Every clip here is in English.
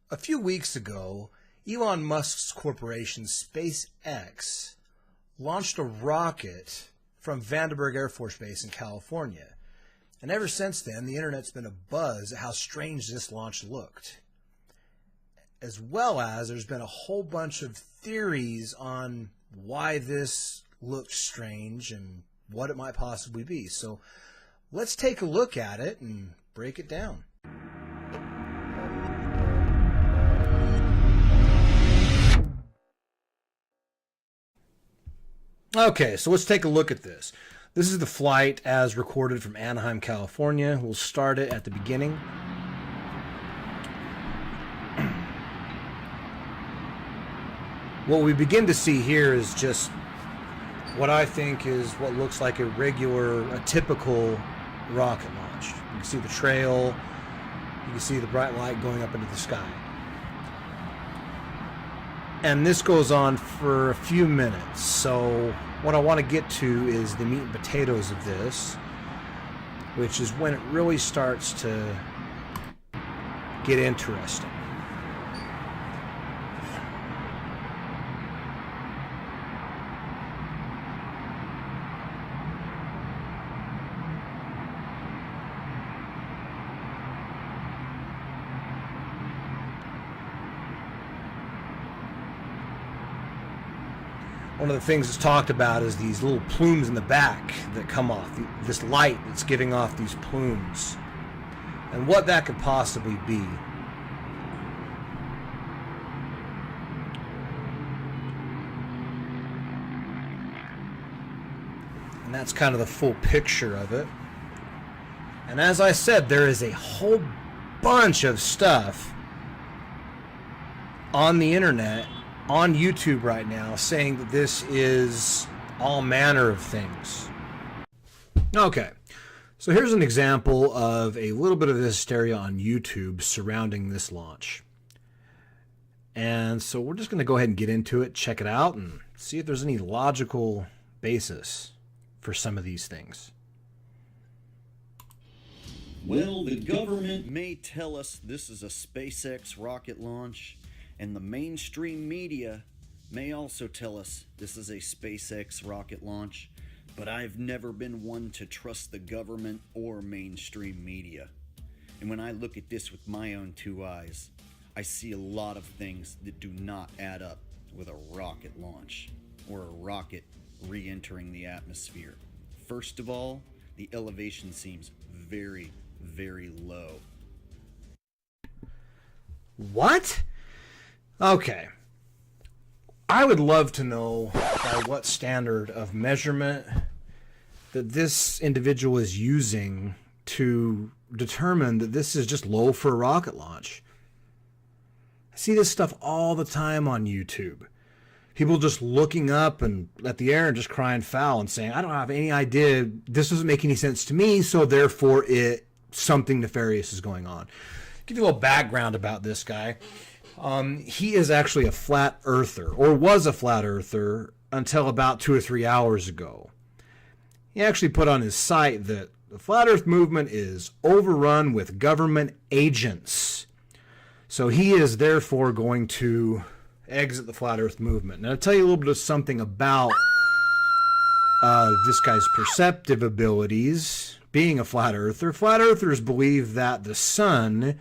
A few weeks ago, Elon Musk's corporation SpaceX launched a rocket from Vandenberg Air Force Base in California. And ever since then, the internet's been abuzz at how strange this launch looked. As well as there's been a whole bunch of theories on why this looked strange and what it might possibly be. So let's take a look at it and break it down. Okay, so let's take a look at this. This is the flight as recorded from Anaheim, California. We'll start it at the beginning. What we begin to see here is just what I think is what looks like a typical rocket launch. You can see the trail, you can see the bright light going up into the sky. And this goes on for a few minutes. So what I want to get to is the meat and potatoes of this, which is when it really starts to get interesting. One of the things that's talked about is these little plumes in the back that come off, this light that's giving off these plumes, and what that could possibly be. And that's kind of the full picture of it. And as I said, there is a whole bunch of stuff on the internet, on YouTube right now, saying that this is all manner of things. Okay, so here's an example of a little bit of hysteria on YouTube surrounding this launch. And so we're just going to go ahead and get into it, check it out, and see if there's any logical basis for some of these things. Well, the government may tell us this is a SpaceX rocket launch, and the mainstream media may also tell us this is a SpaceX rocket launch, but I've never been one to trust the government or mainstream media. And when I look at this with my own two eyes, I see a lot of things that do not add up with a rocket launch or a rocket re-entering the atmosphere. First of all, the elevation seems very, very low. What? Okay. I would love to know by what standard of measurement that this individual is using to determine that this is just low for a rocket launch. I see this stuff all the time on YouTube. People just looking up and at the air and just crying foul and saying, I don't have any idea, this doesn't make any sense to me, so therefore something nefarious is going on. Give you a little background about this guy. He is actually a flat earther, or was a flat earther until about 2 or 3 hours ago. He actually put on his site that the flat earth movement is overrun with government agents. So he is therefore going to exit the flat earth movement. Now, I'll tell you a little bit of something about this guy's perceptive abilities. Being a flat earther, flat earthers believe that the sun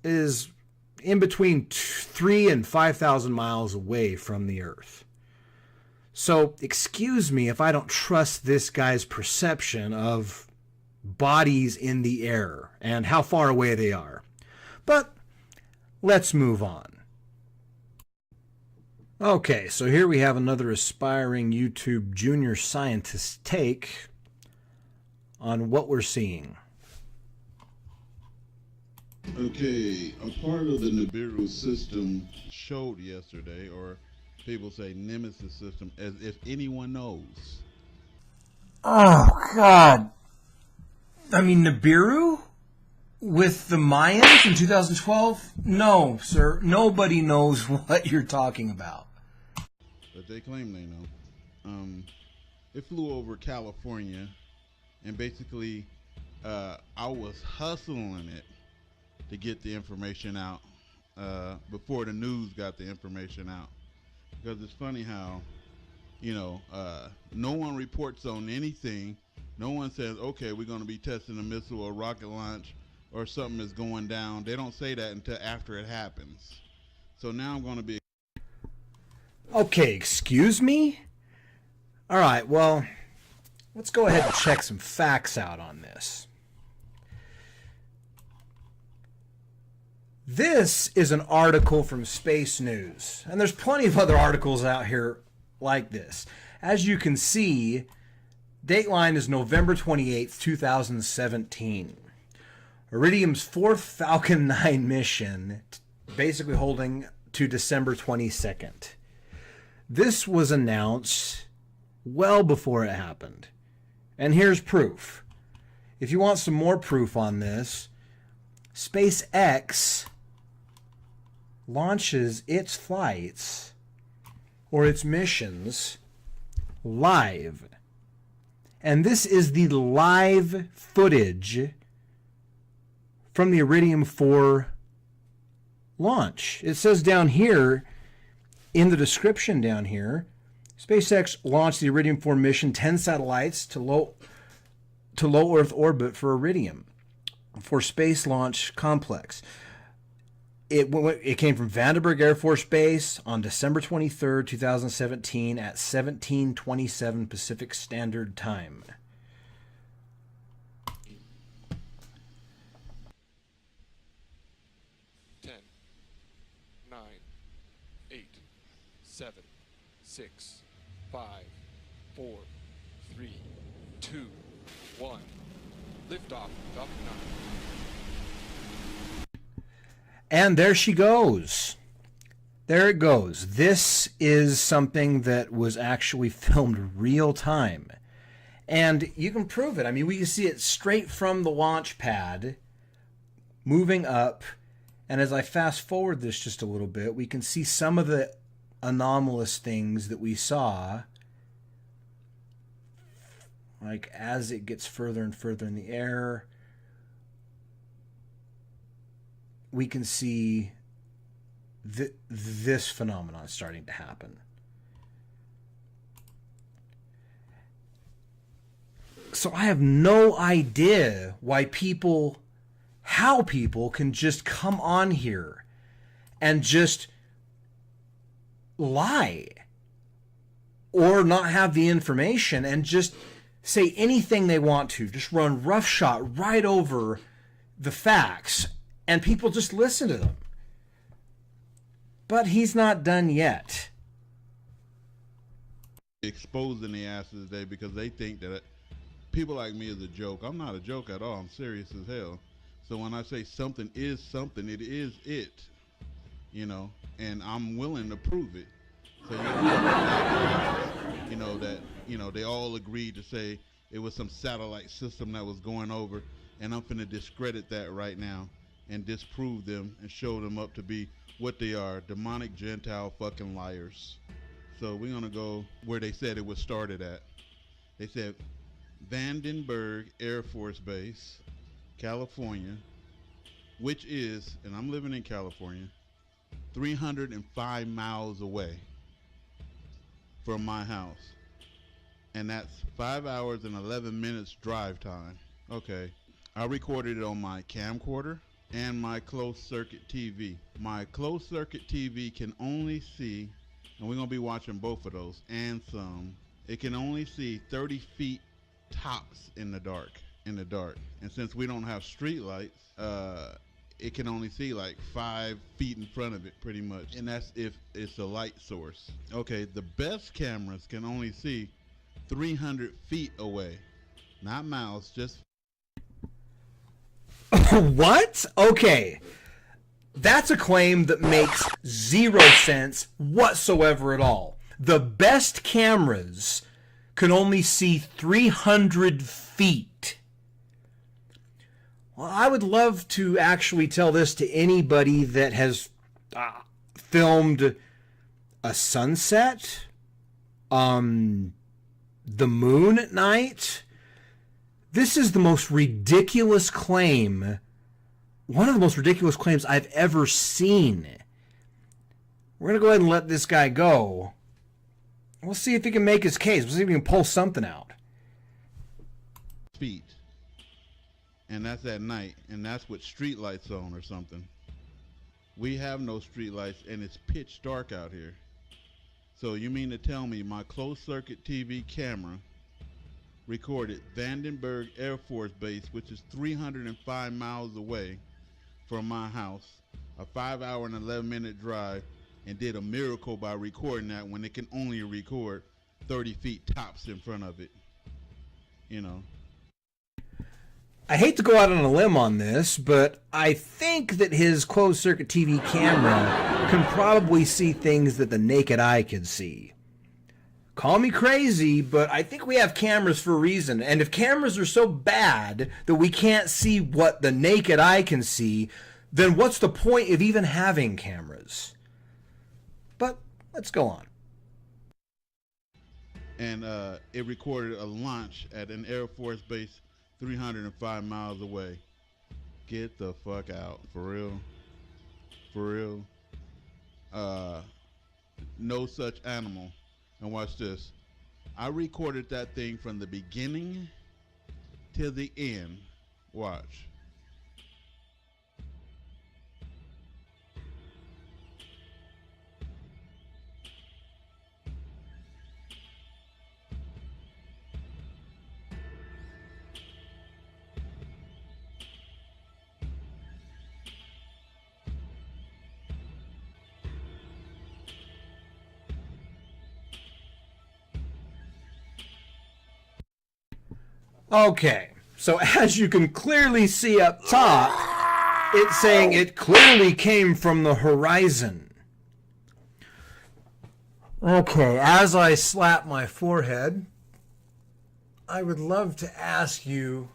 is in between 3,000 and 5,000 miles away from the earth. So excuse me if I don't trust this guy's perception of bodies in the air and how far away they are. But let's move on. Okay, so here we have another aspiring YouTube junior scientist take on what we're seeing. Okay, a part of the Nibiru system showed yesterday, or people say Nemesis system, as if anyone knows. Oh, God. I mean, Nibiru? With the Mayans in 2012? No, sir. Nobody knows what you're talking about. But they claim they know. It flew over California, and basically I was hustling it to get the information out before the news got the information out. Because it's funny how, no one reports on anything. No one says, okay, we're going to be testing a missile or rocket launch or something is going down. They don't say that until after it happens. So now I'm going to be... Okay, excuse me? All right, well, let's go ahead and check some facts out on this. This is an article from Space News, and there's plenty of other articles out here like this. As you can see, dateline is November 28th, 2017. Iridium's fourth Falcon 9 mission, basically holding to December 22nd. This was announced well before it happened. And here's proof. If you want some more proof on this, SpaceX launches its flights or its missions live. And this is the live footage from the Iridium 4 launch. It says down here, in the description down here, SpaceX launched the Iridium 4 mission, 10 satellites to low Earth orbit for Iridium, for Space Launch Complex. It came from Vandenberg Air Force Base on December 23rd, 2017 at 17:27 Pacific Standard Time. Ten, 9, 8, 7, 6, 5, 4, 3, 2, 1. Liftoff, Falcon 9. And there she goes. There it goes. This is something that was actually filmed real time. And you can prove it. I mean, we can see it straight from the launch pad, moving up. And as I fast forward this just a little bit, we can see some of the anomalous things that we saw. Like as it gets further and further in the air, we can see this phenomenon starting to happen. So I have no idea how people can just come on here and just lie or not have the information and just say anything they want to, just run roughshod right over the facts, and people just listen to them. But he's not done yet. Exposing the asses today because they think that people like me is a joke. I'm not a joke at all. I'm serious as hell. So when I say something is something, it is it. And I'm willing to prove it. So they all agreed to say it was some satellite system that was going over, and I'm finna discredit that right now and disprove them and show them up to be what they are, demonic Gentile fucking liars. So we're gonna go where they said it was started at. They said Vandenberg Air Force Base, California, which is, and I'm living in California, 305 miles away from my house. And that's 5 hours and 11 minutes drive time. Okay. I recorded it on my camcorder and my closed circuit TV. My closed circuit TV can only see, and we're going to be watching both of those and some, it can only see 30 feet tops in the dark. And since we don't have street lights, it can only see like 5 feet in front of it pretty much. And that's if it's a light source. Okay, the best cameras can only see 300 feet away. Not miles, just... What? Okay. That's a claim that makes zero sense whatsoever at all. The best cameras can only see 300 feet. Well, I would love to actually tell this to anybody that has filmed a sunset, the moon at night. This is the most ridiculous claim one of the most ridiculous claims I've ever seen. We're going to go ahead and let this guy go. We'll see if he can make his case. We'll see if he can pull something out. Feet. And that's at night. And that's with street lights on or something. We have no street lights and it's pitch dark out here. So you mean to tell me my closed circuit TV camera recorded Vandenberg Air Force Base, which is 305 miles away from my house, a 5-hour and 11-minute drive, and did a miracle by recording that when it can only record 30 feet tops in front of it. You know. I hate to go out on a limb on this, but I think that his closed-circuit TV camera can probably see things that the naked eye could see. Call me crazy, but I think we have cameras for a reason. And if cameras are so bad that we can't see what the naked eye can see, then what's the point of even having cameras? But let's go on. And it recorded a launch at an Air Force base 305 miles away. Get the fuck out. For real? For real? No such animal. And watch this. I recorded that thing from the beginning till the end. Watch. Okay, so as you can clearly see up top, it's saying it clearly came from the horizon. Okay, as I slap my forehead, I would love to ask you,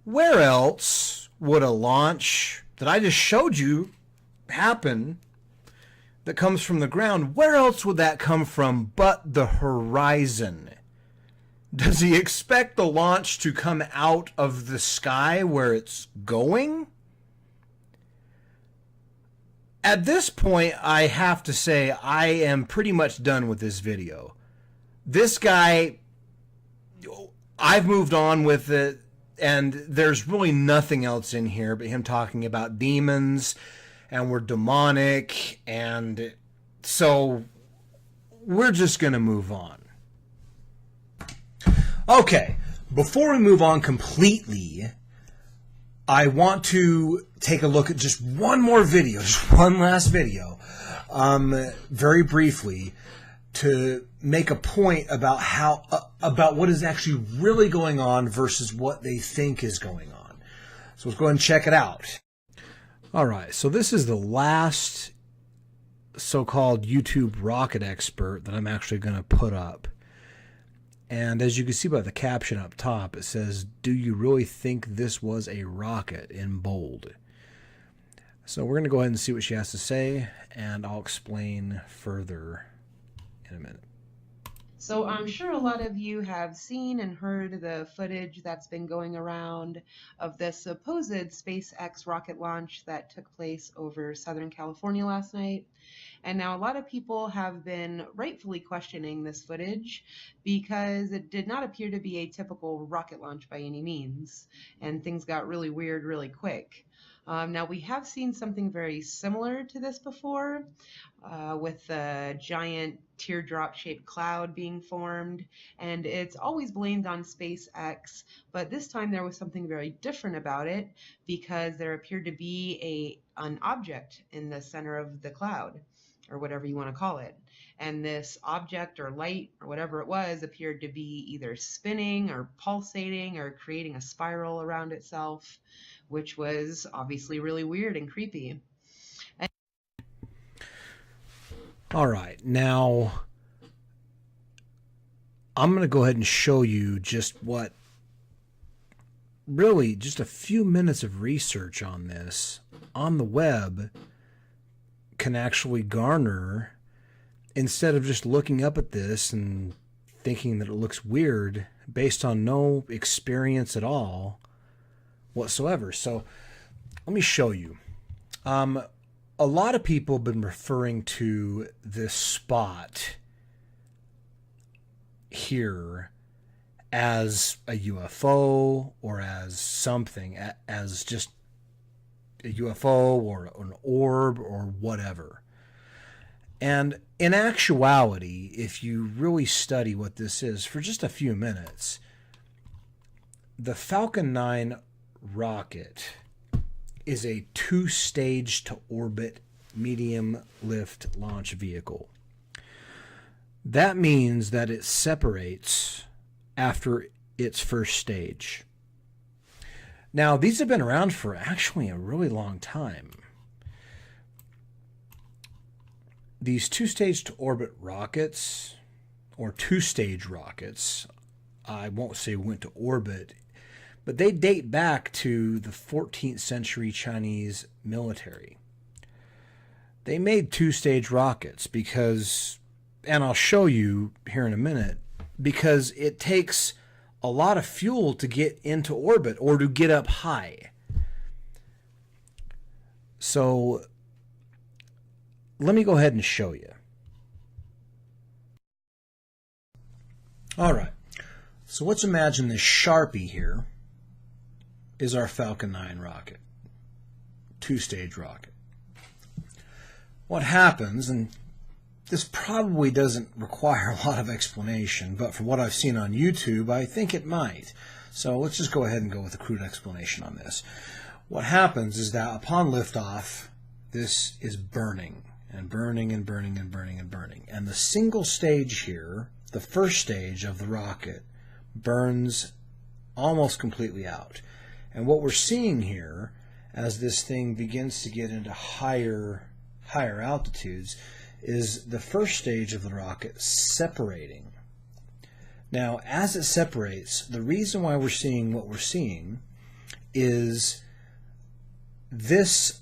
where else would a launch that I just showed you happen that comes from the ground? Where else would that come from but the horizon? Does he expect the launch to come out of the sky where it's going? At this point, I have to say I am pretty much done with this video. This guy, I've moved on with it, and there's really nothing else in here but him talking about demons, and we're demonic, and so we're just going to move on. Okay, before we move on completely, I want to take a look at just one more video, just one last video, very briefly, to make a point about about what is actually really going on versus what they think is going on. So let's go ahead and check it out. All right, so this is the last so-called YouTube rocket expert that I'm actually going to put up. And as you can see by the caption up top, it says, "Do you really think this was a rocket?" in bold. So we're going to go ahead and see what she has to say, and I'll explain further in a minute. So I'm sure a lot of you have seen and heard the footage that's been going around of the supposed SpaceX rocket launch that took place over Southern California last night. And now a lot of people have been rightfully questioning this footage because it did not appear to be a typical rocket launch by any means. And things got really weird really quick. Now we have seen something very similar to this before with a giant teardrop-shaped cloud being formed, and it's always blamed on SpaceX, but this time there was something very different about it because there appeared to be an object in the center of the cloud, or whatever you want to call it. And this object or light or whatever it was appeared to be either spinning or pulsating or creating a spiral around itself, which was obviously really weird and creepy. All right, now I'm going to go ahead and show you just what, really just a few minutes of research on this on the web can actually garner, instead of just looking up at this and thinking that it looks weird based on no experience at all whatsoever. So let me show you. A lot of people have been referring to this spot here as a UFO or as something, as just a UFO or an orb or whatever. And in actuality, if you really study what this is for just a few minutes, the Falcon 9 rocket is a two-stage to orbit medium lift launch vehicle. That means that it separates after its first stage. Now, these have been around for actually a really long time. These two-stage to orbit rockets, or two-stage rockets, I won't say went to orbit, but they date back to the 14th century Chinese military. They made two-stage rockets because, and I'll show you here in a minute, because it takes a lot of fuel to get into orbit or to get up high. So let me go ahead and show you. All right. So let's imagine this Sharpie here is our Falcon 9 rocket, two-stage rocket. What happens, and this probably doesn't require a lot of explanation, but from what I've seen on YouTube, I think it might. So let's just go ahead and go with a crude explanation on this. What happens is that upon liftoff, this is burning and burning and burning and burning and burning. And the single stage here, the first stage of the rocket, burns almost completely out. And what we're seeing here, as this thing begins to get into higher altitudes, is the first stage of the rocket separating. Now, as it separates, the reason why we're seeing what we're seeing is this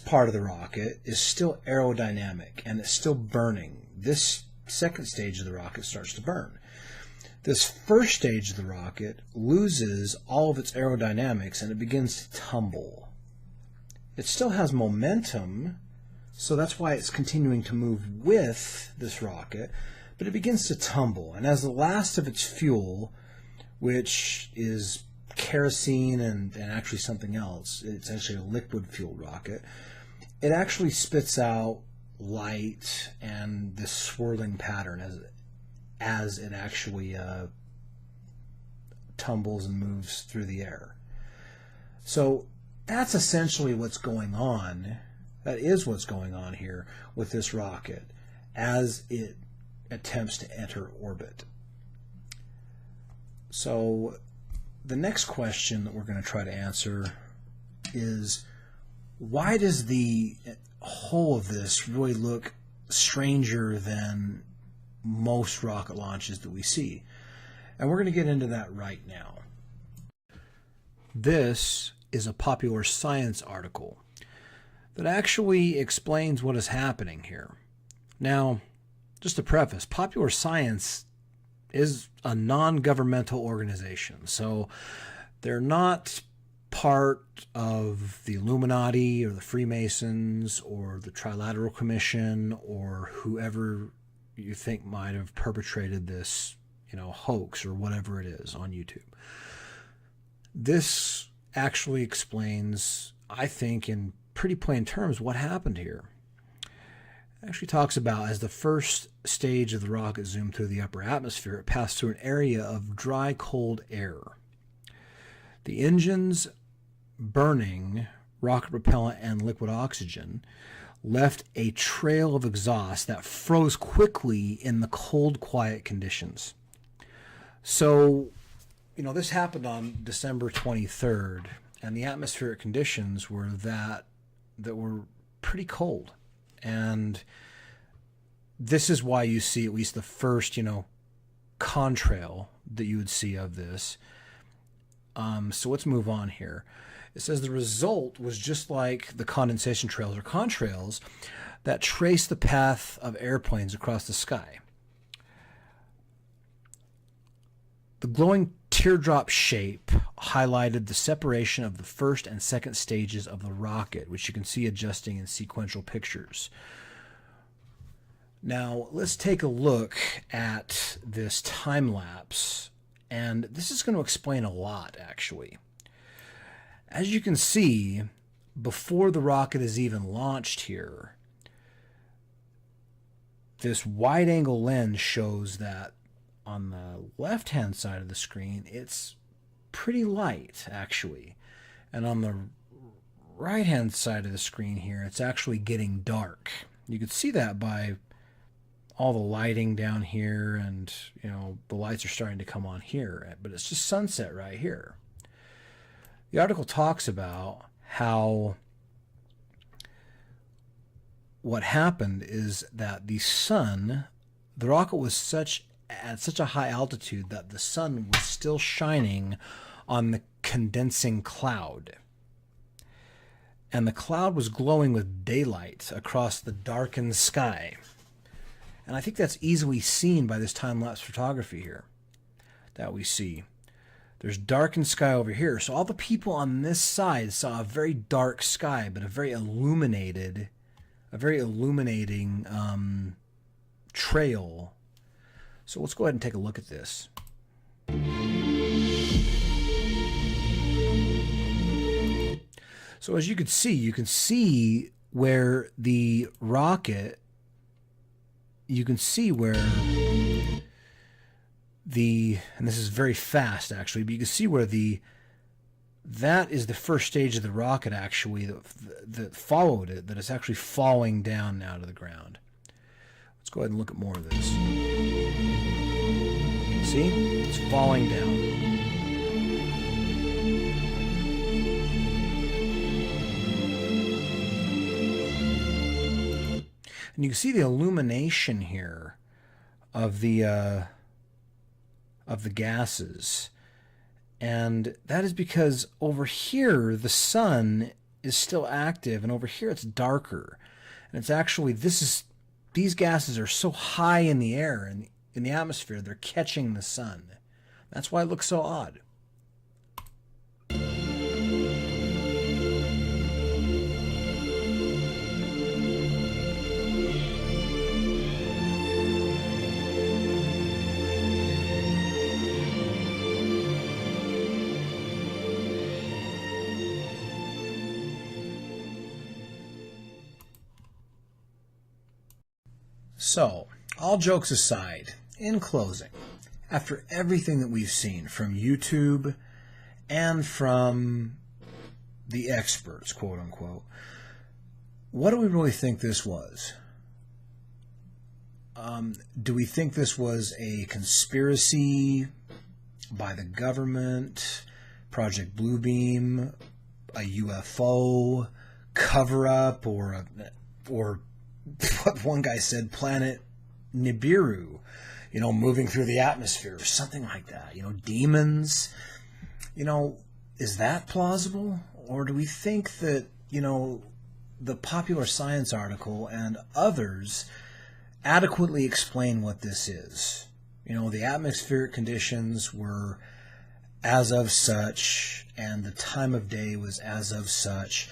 part of the rocket is still aerodynamic and it's still burning. This second stage of the rocket starts to burn. This first stage of the rocket loses all of its aerodynamics and it begins to tumble. It still has momentum, so that's why it's continuing to move with this rocket, but it begins to tumble. And as the last of its fuel, which is kerosene and actually something else, it's actually a liquid-fueled rocket, it actually spits out light and this swirling pattern as it actually tumbles and moves through the air. So that's essentially what's going on. That is what's going on here with this rocket as it attempts to enter orbit. So the next question that we're going to try to answer is, why does the whole of this really look stranger than most rocket launches that we see? And we're going to get into that right now. This is a Popular Science article that actually explains what is happening here. Now, just to preface, Popular Science is a non-governmental organization, so they're not part of the Illuminati or the Freemasons or the Trilateral Commission or whoever you think might have perpetrated this, hoax or whatever it is on YouTube. This actually explains, I think, in pretty plain terms what happened here. It actually talks about, as the first stage of the rocket zoomed through the upper atmosphere, it passed through an area of dry, cold air. The engines burning rocket propellant and liquid oxygen left a trail of exhaust that froze quickly in the cold, quiet conditions. So, this happened on December 23rd, and the atmospheric conditions were that were pretty cold. And this is why you see at least the first, contrail that you would see of this. So let's move on here. It says the result was just like the condensation trails or contrails that trace the path of airplanes across the sky. The glowing teardrop shape highlighted the separation of the first and second stages of the rocket, which you can see adjusting in sequential pictures. Now, let's take a look at this time lapse, and this is going to explain a lot, actually. As you can see, before the rocket is even launched here, this wide-angle lens shows that on the left-hand side of the screen, it's pretty light, actually. And on the right-hand side of the screen here, it's actually getting dark. You can see that by all the lighting down here, and the lights are starting to come on here, but it's just sunset right here. The article talks about how what happened is that the rocket was at such a high altitude that the sun was still shining on the condensing cloud. And the cloud was glowing with daylight across the darkened sky. And I think that's easily seen by this time-lapse photography here that we see. There's darkened sky over here. So all the people on this side saw a very dark sky, but a very illuminating trail. So let's go ahead and take a look at this. So as you can see where the rocket, and this is very fast actually, but you can see where that is the first stage of the rocket actually that followed it, that it's actually falling down now to the ground. Let's go ahead and look at more of this. See? It's falling down. And you can see the illumination here of the gases. And that is because over here the sun is still active, and over here it's darker. And it's actually, these gases are so high in the air and in the atmosphere, they're catching the sun. That's why it looks so odd. So, all jokes aside, in closing, after everything that we've seen from YouTube and from the experts, quote unquote, what do we really think this was? Do we think this was a conspiracy by the government, Project Bluebeam, a UFO cover-up, or what one guy said, Planet Nibiru, moving through the atmosphere or something like that, demons? Is that plausible? Or do we think that, the Popular Science article and others adequately explain what this is? The atmospheric conditions were as of such, and the time of day was as of such,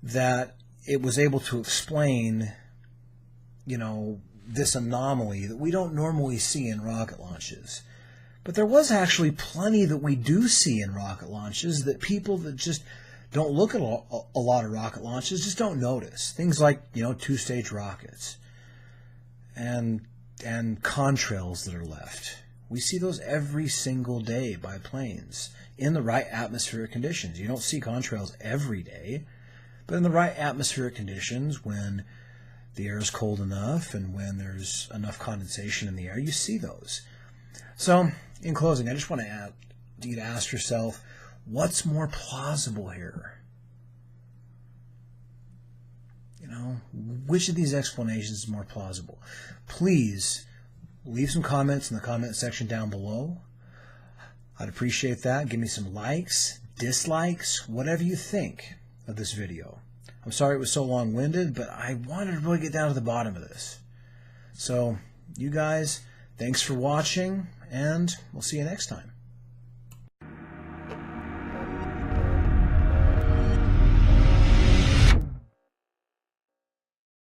that it was able to explain this anomaly that we don't normally see in rocket launches. But there was actually plenty that we do see in rocket launches that people that just don't look at a lot of rocket launches just don't notice. Things like, two-stage rockets and contrails that are left. We see those every single day by planes in the right atmospheric conditions. You don't see contrails every day, but in the right atmospheric conditions, when the air is cold enough and when there's enough condensation in the air, you see those. So, in closing, I just want you to ask yourself, what's more plausible here? Which of these explanations is more plausible? Please leave some comments in the comment section down below. I'd appreciate that. Give me some likes, dislikes, whatever you think of this video. I'm sorry it was so long-winded, but I wanted to really get down to the bottom of this. So, you guys, thanks for watching, and we'll see you next time.